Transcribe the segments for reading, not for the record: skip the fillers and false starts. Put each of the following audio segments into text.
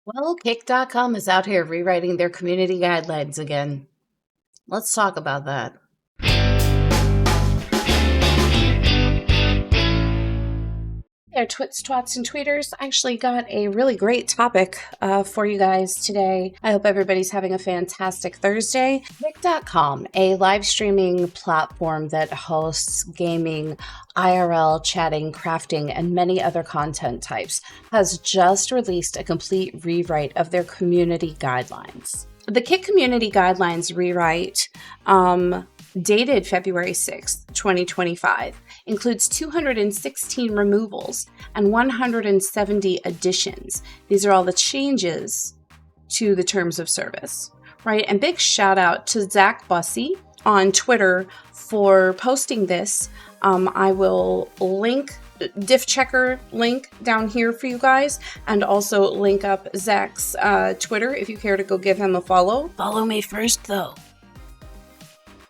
Well, Kick.com is out here rewriting their community guidelines again. Let's talk about that. There, twits, twats, and tweeters. I actually got a really great topic for you guys today. I hope everybody's having a fantastic Thursday. Kick.com, a live streaming platform that hosts gaming, IRL, chatting, crafting, and many other content types, has just released a complete rewrite of their community guidelines. The Kick Community Guidelines rewrite, dated February 6th, 2025, includes 216 removals and 170 additions. These are all the changes to the terms of service, right? And big shout out to Zach Bussey on Twitter for posting this. I will link diff checker link down here for you guys, and also link up Zach's Twitter if you care to go give him a follow. Follow me first though.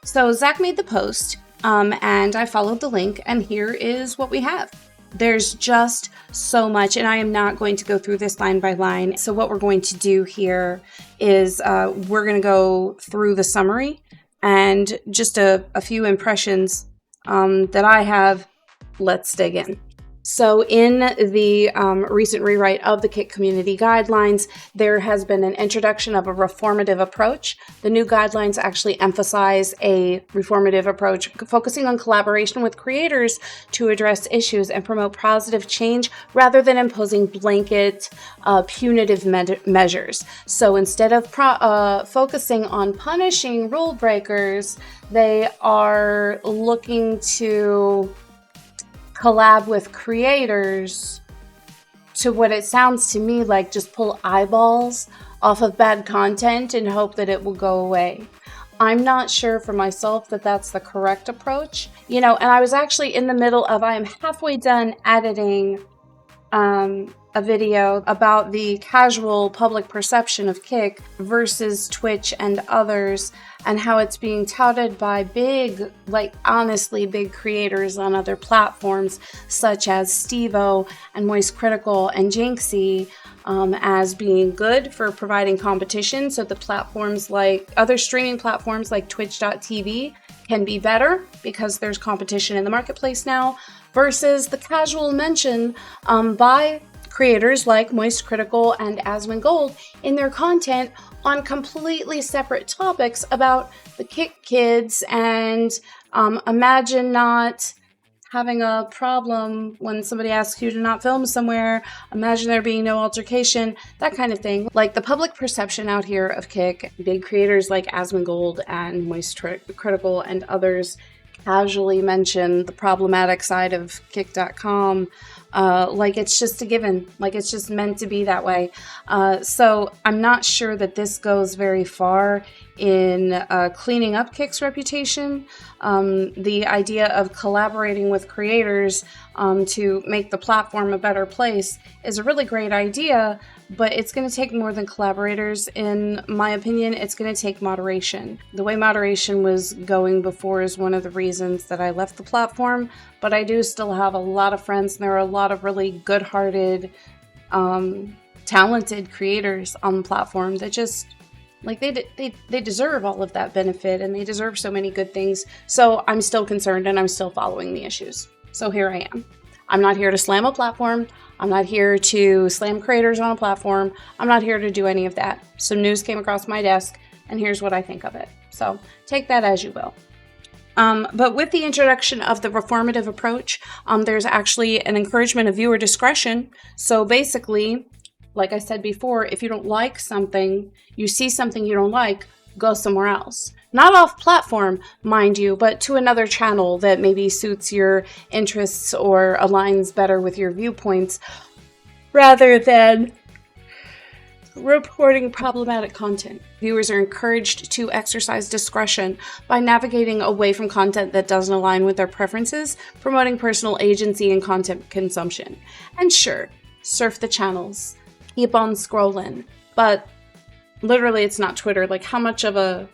So Zach made the post, and I followed the link, and here is what we have. There's just so much, and I am not going to go through this line by line. So what we're going to do here is we're going to go through the summary and just a few impressions that I have. Let's dig in. So in the recent rewrite of the Kick Community Guidelines, there has been an introduction of a reformative approach. The new guidelines actually emphasize a reformative approach, focusing on collaboration with creators to address issues and promote positive change rather than imposing blanket punitive measures. So instead of focusing on punishing rule breakers, they are looking to collab with creators to, what it sounds to me like, just pull eyeballs off of bad content and hope that it will go away. I'm not sure for myself that that's the correct approach, and I was actually in the middle of, I am halfway done editing a video about the casual public perception of Kick versus Twitch and others, and how it's being touted by big, honestly big creators on other platforms such as Steve-O and Moist Critical and Jinxie as being good for providing competition, so the platforms like other streaming platforms like Twitch.tv can be better because there's competition in the marketplace now, versus the casual mention by creators like Moist Critical and Asmongold in their content on completely separate topics about the Kick kids, and imagine not having a problem when somebody asks you to not film somewhere, imagine there being no altercation, that kind of thing. Like, the public perception out here of Kick, big creators like Asmongold and Moist Critical and others casually mention the problematic side of Kick.com, like it's just a given, like it's just meant to be that way. So I'm not sure that this goes very far in cleaning up Kick's reputation. The idea of collaborating with creators to make the platform a better place is a really great idea, but it's going to take more than collaborators. In my opinion, it's going to take moderation. The way moderation was going before is one of the reasons that I left the platform, but I do still have a lot of friends, and there are a lot of really good-hearted, talented creators on the platform that just, they deserve all of that benefit, and they deserve so many good things. So I'm still concerned, and I'm still following the issues. So here I am. I'm not here to slam a platform. I'm not here to slam creators on a platform. I'm not here to do any of that. Some news came across my desk, and here's what I think of it. So take that as you will. But with the introduction of the reformative approach, there's actually an encouragement of viewer discretion. So basically, like I said before, if you don't like something, you see something you don't like, go somewhere else. Not off platform, mind you, but to another channel that maybe suits your interests or aligns better with your viewpoints, rather than reporting problematic content. Viewers are encouraged to exercise discretion by navigating away from content that doesn't align with their preferences, promoting personal agency and content consumption. And sure, surf the channels, keep on scrolling, but literally it's not Twitter. Like, how much of a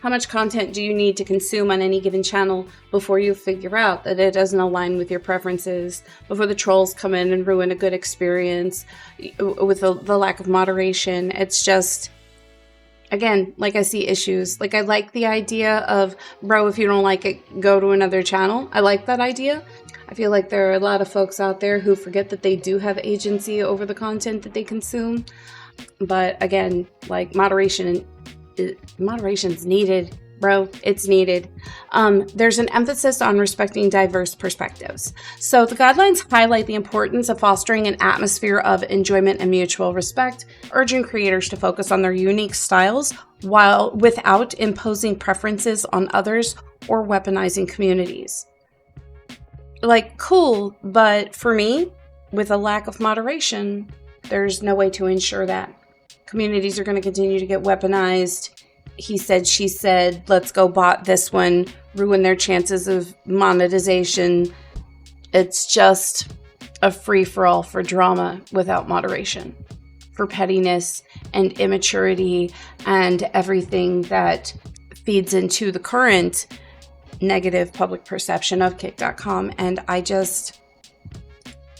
How much content do you need to consume on any given channel before you figure out that it doesn't align with your preferences, before the trolls come in and ruin a good experience with the lack of moderation? It's just, again, like, I see issues. Like, I like the idea of, bro, if you don't like it, go to another channel. I like that idea. I feel like there are a lot of folks out there who forget that they do have agency over the content that they consume. But again, like, moderation's needed, bro. It's needed. There's an emphasis on respecting diverse perspectives. So the guidelines highlight the importance of fostering an atmosphere of enjoyment and mutual respect, urging creators to focus on their unique styles while without imposing preferences on others or weaponizing communities. Like, cool, but for me, with a lack of moderation, there's no way to ensure that. Communities are going to continue to get weaponized. He said, she said, let's go bot this one, ruin their chances of monetization. It's just a free-for-all for drama without moderation, for pettiness and immaturity and everything that feeds into the current negative public perception of Kick.com. And I just,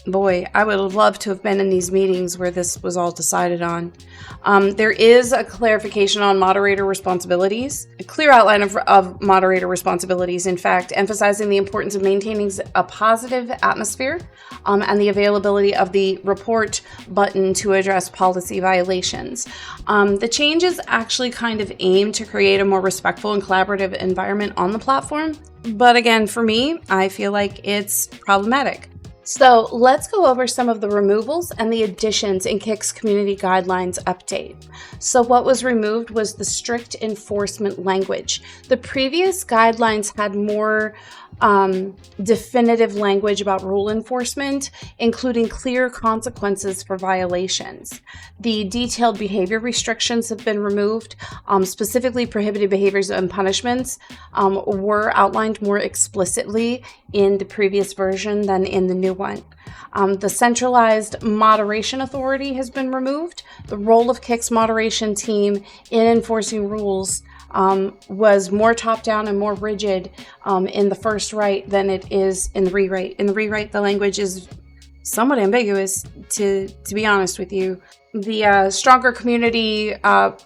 boy, I would love to have been in these meetings where this was all decided on. There is a clarification on moderator responsibilities, a clear outline of moderator responsibilities, in fact, emphasizing the importance of maintaining a positive atmosphere and the availability of the report button to address policy violations. The changes actually kind of aim to create a more respectful and collaborative environment on the platform. But again, for me, I feel like it's problematic. So let's go over some of the removals and the additions in Kick's community guidelines update. So what was removed was the strict enforcement language. The previous guidelines had more definitive language about rule enforcement, including clear consequences for violations. The detailed behavior restrictions have been removed. Specifically, prohibited behaviors and punishments were outlined more explicitly in the previous version than in the new one. The centralized moderation authority has been removed. The role of Kick's moderation team in enforcing rules was more top-down and more rigid in the first write than it is in the rewrite. In the rewrite, the language is somewhat ambiguous, to be honest with you. The stronger community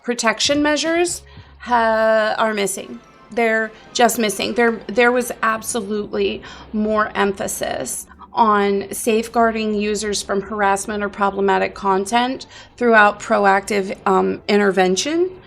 protection measures are missing. They're just missing. There was absolutely more emphasis on safeguarding users from harassment or problematic content throughout proactive intervention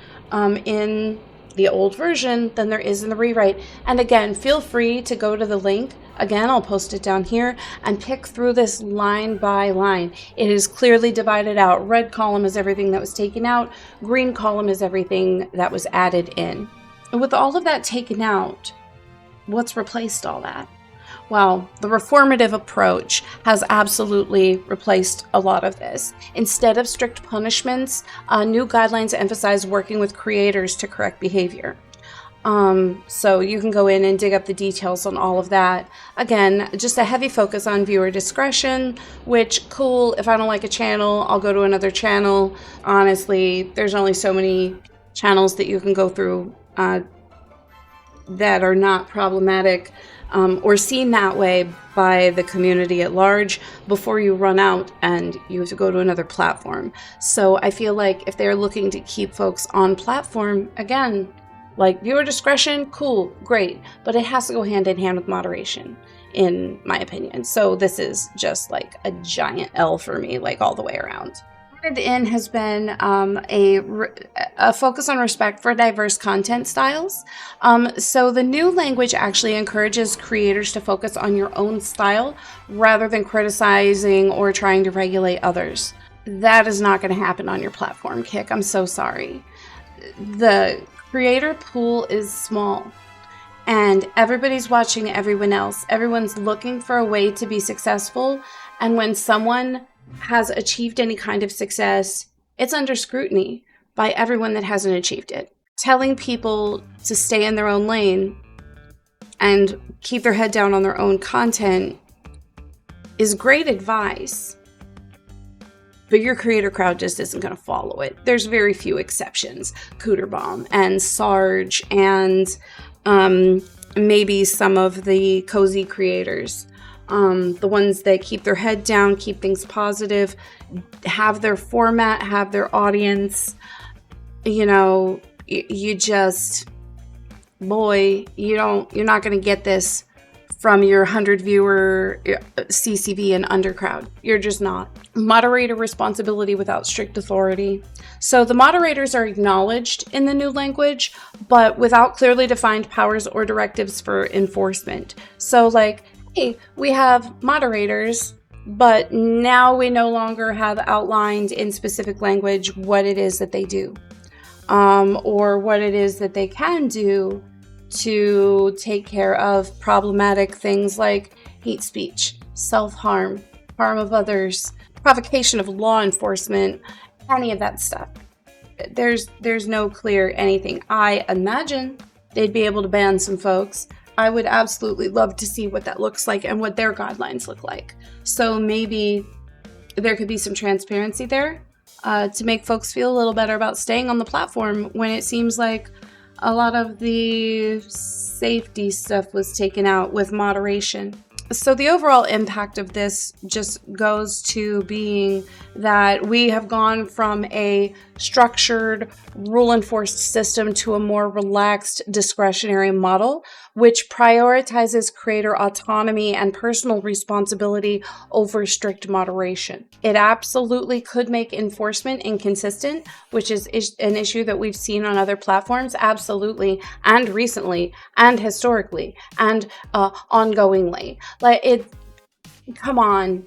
in the old version than there is in the rewrite. And again, feel free to go to the link. Again, I'll post it down here and pick through this line by line. It is clearly divided out. Red column is everything that was taken out. Green column is everything that was added in. And with all of that taken out, what's replaced all that? Well, the reformative approach has absolutely replaced a lot of this. Instead of strict punishments, new guidelines emphasize working with creators to correct behavior. So you can go in and dig up the details on all of that. Again, just a heavy focus on viewer discretion, which, cool, if I don't like a channel, I'll go to another channel. Honestly, there's only so many channels that you can go through that are not problematic or seen that way by the community at large before you run out and you have to go to another platform. So I feel like if they're looking to keep folks on platform, again, like, viewer discretion, cool, great, but it has to go hand in hand with moderation, in my opinion. So this is just like a giant L for me, like, all the way around. Added in has been a focus on respect for diverse content styles. So the new language actually encourages creators to focus on your own style rather than criticizing or trying to regulate others. That is not going to happen on your platform, Kick. I'm so sorry. The creator pool is small and everybody's watching everyone else. Everyone's looking for a way to be successful. And when someone has achieved any kind of success, it's under scrutiny by everyone that hasn't achieved it. Telling people to stay in their own lane and keep their head down on their own content is great advice. but your creator crowd just isn't going to follow it. There's very few exceptions. Cooterbomb and Sarge and maybe some of the cozy creators. The ones that keep their head down, keep things positive, have their format, have their audience. You know, you just, boy, you're not going to get this from your 100 viewer CCV and under crowd. You're just not. Moderator responsibility without strict authority. So the moderators are acknowledged in the new language, but without clearly defined powers or directives for enforcement. So like, hey, we have moderators, but now we no longer have outlined in specific language what it is that they do, or what it is that they can do to take care of problematic things like hate speech, self-harm, harm of others, provocation of law enforcement, any of that stuff. There's no clear anything. I imagine they'd be able to ban some folks. I would absolutely love to see what that looks like and what their guidelines look like. So maybe there could be some transparency there to make folks feel a little better about staying on the platform when it seems like a lot of the safety stuff was taken out with moderation. So the overall impact of this just goes to being that we have gone from a structured, rule-enforced system to a more relaxed, discretionary model, which prioritizes creator autonomy and personal responsibility over strict moderation. It absolutely could make enforcement inconsistent, which is an issue that we've seen on other platforms, absolutely, and recently, and historically, and ongoingly. Come on,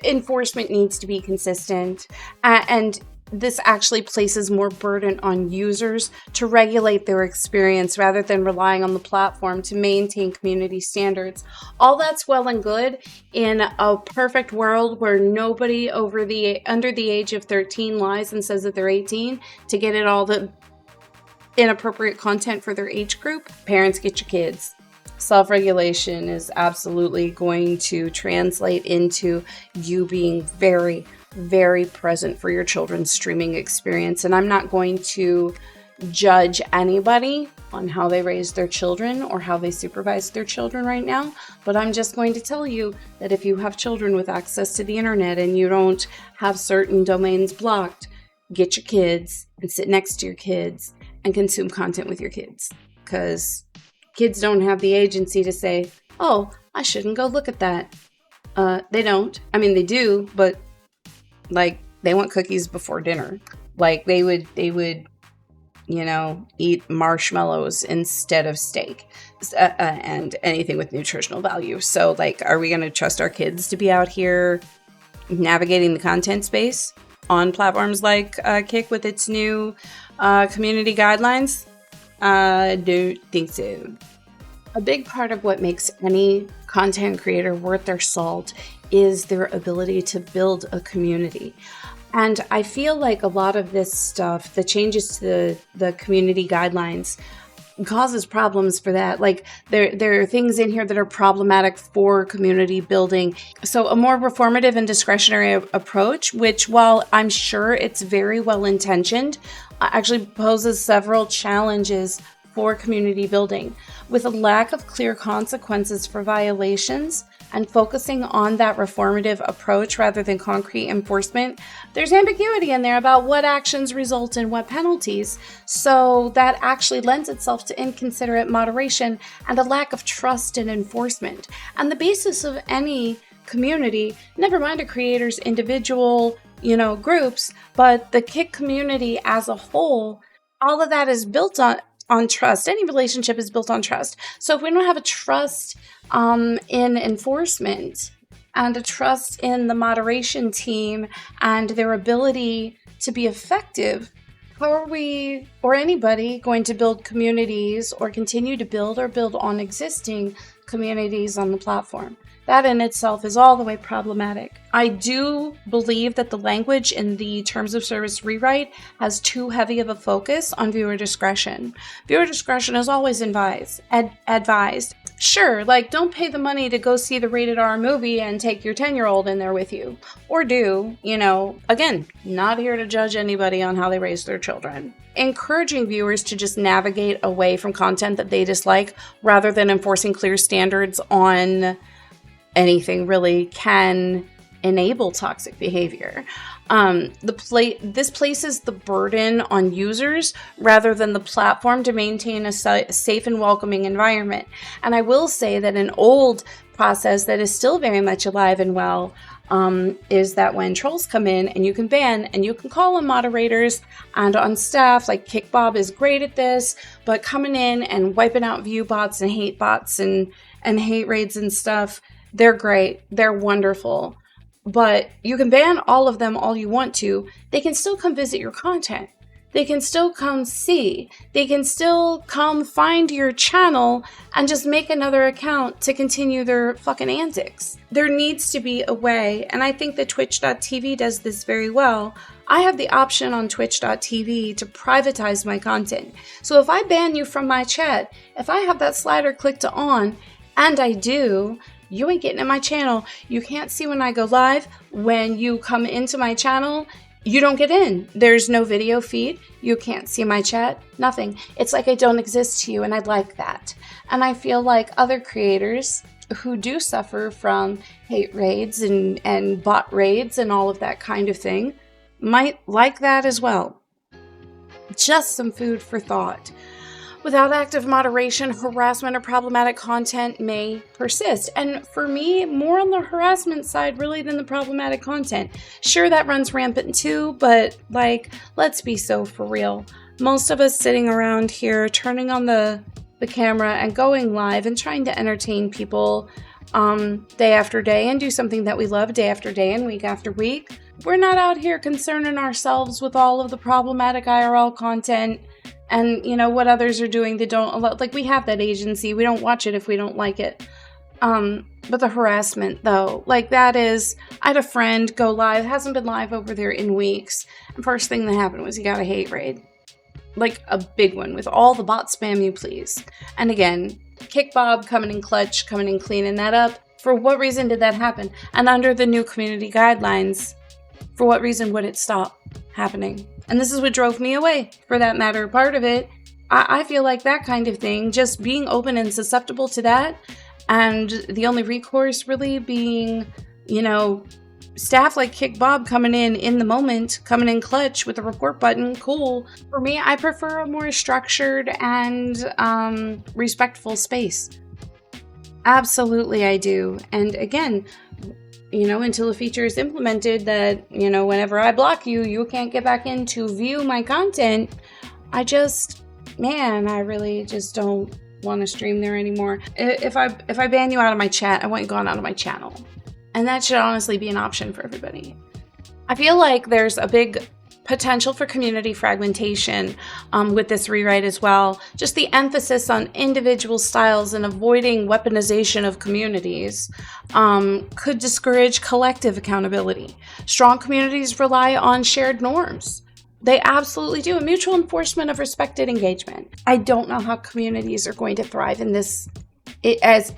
enforcement needs to be consistent, and this actually places more burden on users to regulate their experience rather than relying on the platform to maintain community standards. All that's well and good in a perfect world where nobody under the age of 13 lies and says that they're 18 to get it all the inappropriate content for their age group. Parents, get your kids. Self-regulation is absolutely going to translate into you being very, very present for your children's streaming experience. And I'm not going to judge anybody on how they raise their children or how they supervise their children right now, but I'm just going to tell you that if you have children with access to the internet and you don't have certain domains blocked, get your kids and sit next to your kids and consume content with your kids, because kids don't have the agency to say, oh, I shouldn't go look at that. They don't. I mean, they do, but like, they want cookies before dinner. Like, they would, eat marshmallows instead of steak and anything with nutritional value. So, like, are we going to trust our kids to be out here navigating the content space on platforms like Kick with its new community guidelines? I don't think so. A big part of what makes any content creator worth their salt is their ability to build a community. And I feel like a lot of this stuff, the changes to the community guidelines, causes problems for that. Like, there are things in here that are problematic for community building. So a more reformative and discretionary approach, which, while I'm sure it's very well intentioned, actually poses several challenges for community building. With a lack of clear consequences for violations and focusing on that reformative approach rather than concrete enforcement, there's ambiguity in there about what actions result in what penalties. So that actually lends itself to inconsiderate moderation and a lack of trust in enforcement. And the basis of any community, never mind a creator's individual, groups, but the Kick community as a whole, all of that is built on trust. Any relationship is built on trust. So if we don't have a trust in enforcement and a trust in the moderation team and their ability to be effective, how are we or anybody going to build communities or continue to build or build on existing communities on the platform? That in itself is all the way problematic. I do believe that the language in the Terms of Service rewrite has too heavy of a focus on viewer discretion. Viewer discretion is always advised. Sure, like, don't pay the money to go see the rated R movie and take your 10-year-old in there with you. Or do, again, not here to judge anybody on how they raise their children. Encouraging viewers to just navigate away from content that they dislike rather than enforcing clear standards on anything really can enable toxic behavior. This places the burden on users rather than the platform to maintain a safe and welcoming environment. And I will say that an old process that is still very much alive and well is that when trolls come in, and you can ban and you can call on moderators and on staff, like Kickbob is great at this, but coming in and wiping out view bots and hate bots and hate raids and stuff, they're great. They're wonderful. But you can ban all of them all you want to. They can still come visit your content. They can still come see. They can still come find your channel and just make another account to continue their fucking antics. There needs to be a way, and I think that Twitch.tv does this very well. I have the option on Twitch.tv to privatize my content. So if I ban you from my chat, if I have that slider clicked on, and I do, you ain't getting in my channel. You can't see when I go live. When you come into my channel, you don't get in. There's no video feed. You can't see my chat. Nothing. It's like I don't exist to you, and I'd like that. And I feel like other creators who do suffer from hate raids and bot raids and all of that kind of thing might like that as well. Just some food for thought. Without active moderation, harassment or problematic content may persist. And for me, more on the harassment side really than the problematic content. Sure, that runs rampant too, but let's be so for real. Most of us sitting around here, turning on the camera and going live and trying to entertain people day after day and do something that we love day after day and week after week. We're not out here concerning ourselves with all of the problematic IRL content and, what others are doing. They don't, we have that agency. We don't watch it if we don't like it. But the harassment, though, that is, I had a friend go live, hasn't been live over there in weeks. And first thing that happened was he got a hate raid. A big one with all the bot spam you please. And again, Kickbob coming in clutch, coming in cleaning that up. For what reason did that happen? And under the new community guidelines, for what reason would it stop happening? And this is what drove me away, for that matter. Part of it, I feel like that kind of thing, just being open and susceptible to that, and the only recourse really being, staff like Kickbob coming in the moment, coming in clutch with the report button, cool. For me, I prefer a more structured and respectful space. Absolutely, I do. And again, until a feature is implemented that, whenever I block you, you can't get back in to view my content. I really just don't want to stream there anymore. If I ban you out of my chat, I want you gone out of my channel. And that should honestly be an option for everybody. I feel like there's a big potential for community fragmentation with this rewrite as well. Just the emphasis on individual styles and avoiding weaponization of communities could discourage collective accountability. Strong communities rely on shared norms. They absolutely do. A mutual enforcement of respected engagement. I don't know how communities are going to thrive in this, as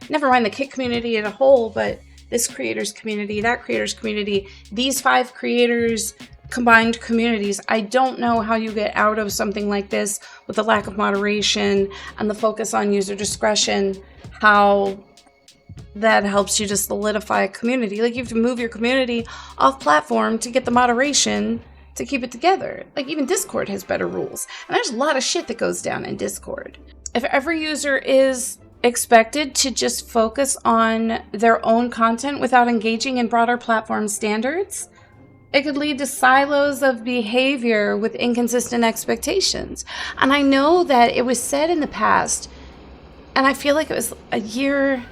never mind the Kick community as a whole, but this creators community, that creators community, these 5 creators combined communities. I don't know how you get out of something like this with the lack of moderation and the focus on user discretion, how that helps you to solidify a community. You have to move your community off platform to get the moderation to keep it together. Even Discord has better rules. And there's a lot of shit that goes down in Discord. If every user is expected to just focus on their own content without engaging in broader platform standards, it could lead to silos of behavior with inconsistent expectations. And I know that it was said in the past, and I feel like it was a year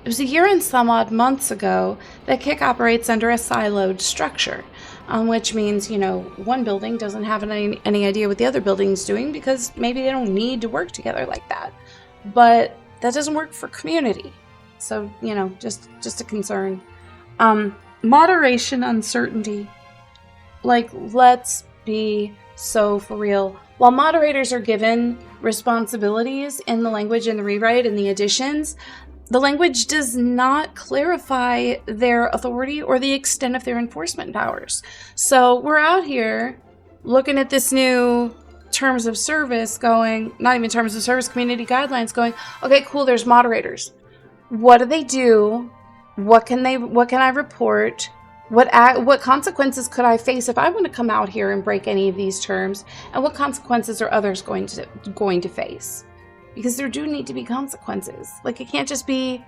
and some odd months ago, that Kick operates under a siloed structure, which means, one building doesn't have any idea what the other building's doing because maybe they don't need to work together like that. But that doesn't work for community. So, just a concern. Moderation uncertainty. Let's be so for real. While moderators are given responsibilities in the language and the rewrite and the additions, the language does not clarify their authority or the extent of their enforcement powers. So we're out here looking at this new terms of service going, not even terms of service, community guidelines going, okay, cool, there's moderators. What do they do? What can I report? What consequences could I face if I want to come out here and break any of these terms? And what consequences are others going to face? Because there do need to be consequences. Like, it can't just be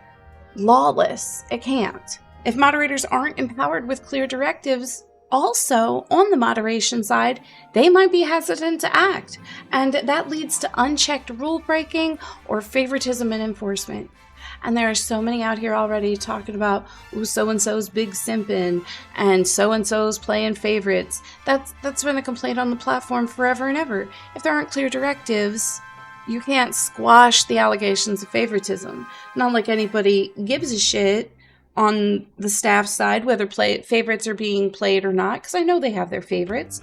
lawless. It can't. If moderators aren't empowered with clear directives, also on the moderation side, they might be hesitant to act. And that leads to unchecked rule breaking or favoritism in enforcement. And there are so many out here already talking about, ooh, so-and-so's big simping and so-and-so's playing favorites. That's been a complaint on the platform forever and ever. If there aren't clear directives, you can't squash the allegations of favoritism. Not like anybody gives a shit on the staff side whether favorites are being played or not, because I know they have their favorites.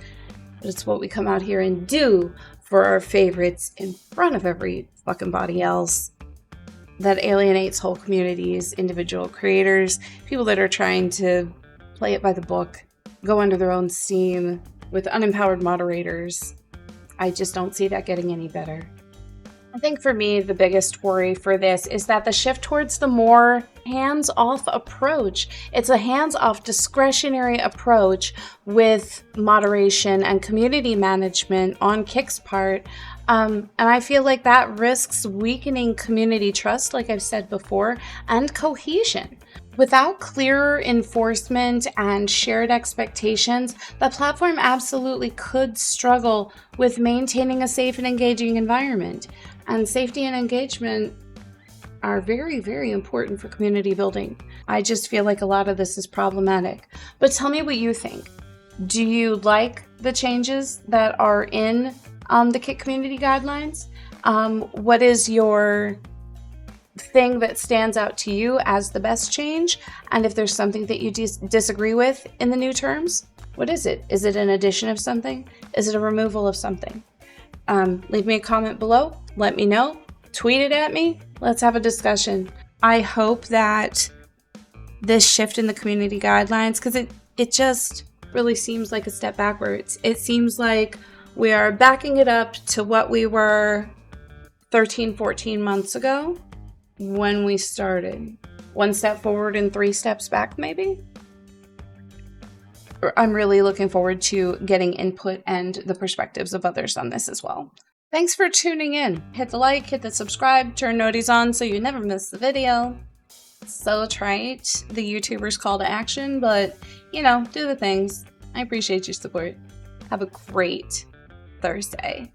But it's what we come out here and do for our favorites in front of every fucking body else that alienates whole communities, individual creators, people that are trying to play it by the book, go under their own steam with unempowered moderators. I just don't see that getting any better. I think for me, the biggest worry for this is that the shift towards the more hands-off approach. It's a hands-off discretionary approach with moderation and community management on Kick's part. And I feel like that risks weakening community trust, like I've said before, and cohesion. Without clearer enforcement and shared expectations, the platform absolutely could struggle with maintaining a safe and engaging environment. And safety and engagement are very, very important for community building. I just feel like a lot of this is problematic. But tell me what you think. Do you like the changes that are in the Kick community guidelines? What is your thing that stands out to you as the best change? And if there's something that you disagree with in the new terms, what is it? Is it an addition of something? Is it a removal of something? Leave me a comment below. Let me know. Tweet it at me. Let's have a discussion. I hope that this shift in the community guidelines, because it just really seems like a step backwards. It seems like we are backing it up to what we were 13, 14 months ago when we started. One step forward and 3 steps back, maybe? I'm really looking forward to getting input and the perspectives of others on this as well. Thanks for tuning in. Hit the like, hit the subscribe, turn noties on so you never miss the video. So trite, the YouTuber's call to action, but, you know, do the things. I appreciate your support. Have a great Thursday.